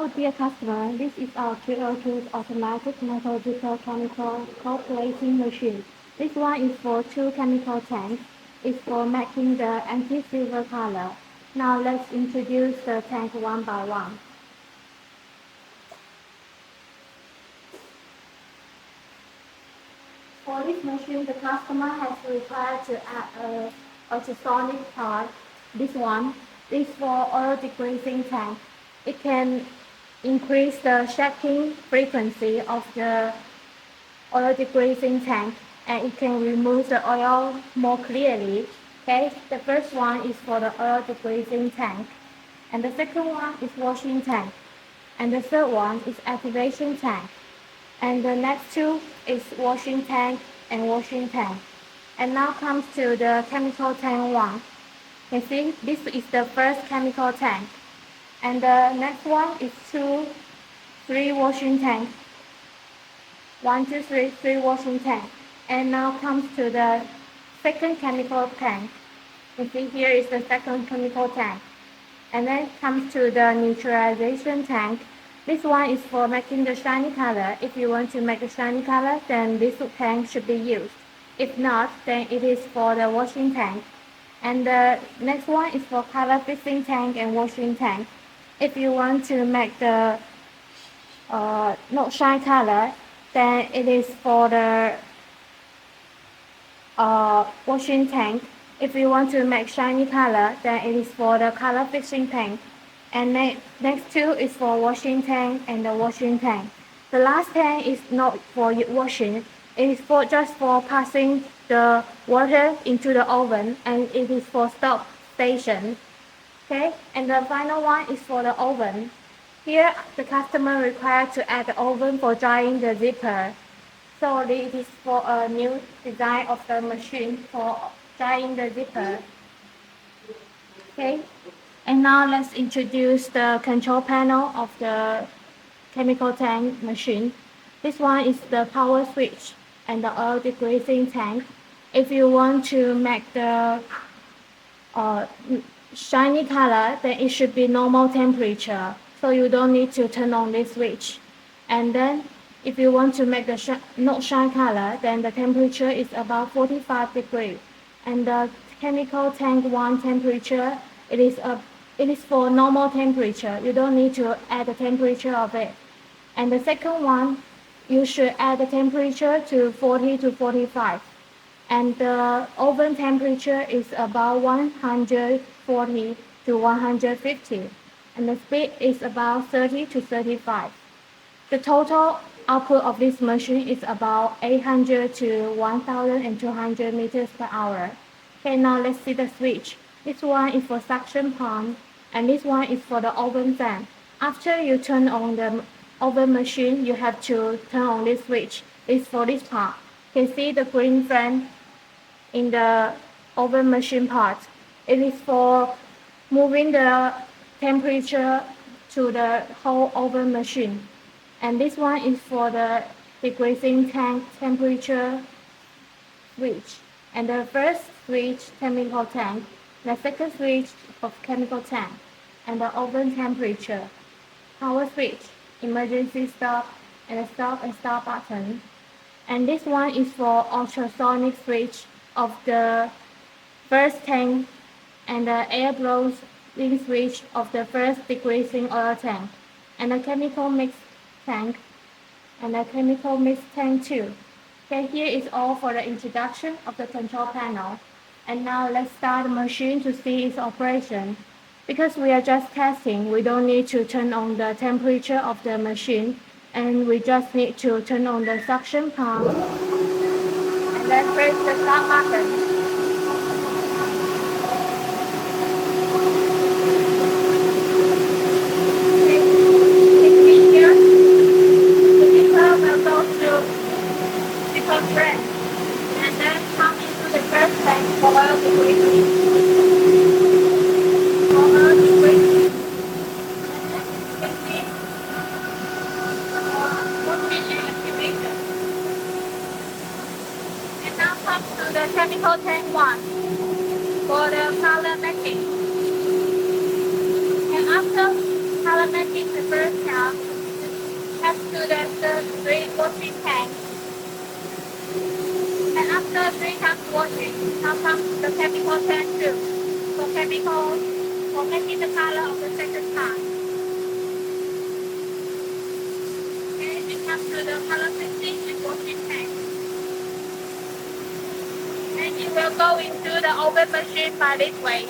Hello, dear customer. This is our QL2 automatic metallurgical chemical cold plating machine. This one is for two chemical tanks. It's for making the anti-silver color. Now let's introduce the tank one by one. For this machine, the customer has required to add a ultrasonic part. This one is for oil degreasing tank. It can increase the shaking frequency of the oil degreasing tank, and it can remove the oil more clearly. Okay, the first one is for the oil degreasing tank, and the second one is washing tank, and the third one is activation tank, and the next two is washing tank and washing tank. And now comes to the chemical tank one. You see, this is the first chemical tank, and the next one is three washing tanks. 1, 2, 3, 3 washing tank. And now comes to the second chemical tank. You see, here is the second chemical tank. And then comes to the neutralization tank. This one is for making the shiny color. If you want to make a shiny color, then this tank should be used. If not, then it is for the washing tank. And the next one is for color fixing tank and washing tank. If you want to make the not shine color, then it is for the washing tank. If you want to make shiny color, then it is for the color fixing tank. And next two is for washing tank and the washing tank. The last tank is not for washing. It is for just for passing the water into the oven, and it is for stop station. Okay, and the final one is for the oven. Here, the customer required to add the oven for drying the zipper. So it is for a new design of the machine for drying the zipper. Okay, and now let's introduce the control panel of the chemical tank machine. This one is the power switch and the oil degreasing tank. If you want to make the shiny color, then it should be normal temperature, so you don't need to turn on this switch. And then if you want to make the not shine color, then the temperature is about 45 degrees. And the chemical tank one temperature, it is for normal temperature. You don't need to add the temperature of it. And the second one, you should add the temperature to 40 to 45. And the oven temperature is about 140 to 150. And the speed is about 30 to 35. The total output of this machine is about 800 to 1,200 meters per hour. Okay, now let's see the switch. This one is for suction pump, and this one is for the oven fan. After you turn on the oven machine, you have to turn on this switch. It's for this part. You can see the green fan in the oven machine part. It is for moving the temperature to the whole oven machine. And this one is for the degreasing tank temperature switch. And the first switch, chemical tank, the second switch of chemical tank, and the oven temperature. Power switch, emergency stop, and the stop and start button. And this one is for ultrasonic switch of the first tank, and the air blowing switch of the first degreasing oil tank, and the chemical mix tank, and the chemical mix tank too. Okay, here is all for the introduction of the control panel. And now let's start the machine to see its operation. Because we are just testing, we don't need to turn on the temperature of the machine, and we just need to turn on the suction pump and then press the start button. And then come into the first tank for oil degreasing. And now comes to the chemical tank one for the color making. And after color After making the first step, pass to the three washing tank. And after 3 times washing, now comes the chemical tank too. So chemicals for making the color of the second part. Okay, we come to the color testing and washing tank. And it will go into the oven machine by this way.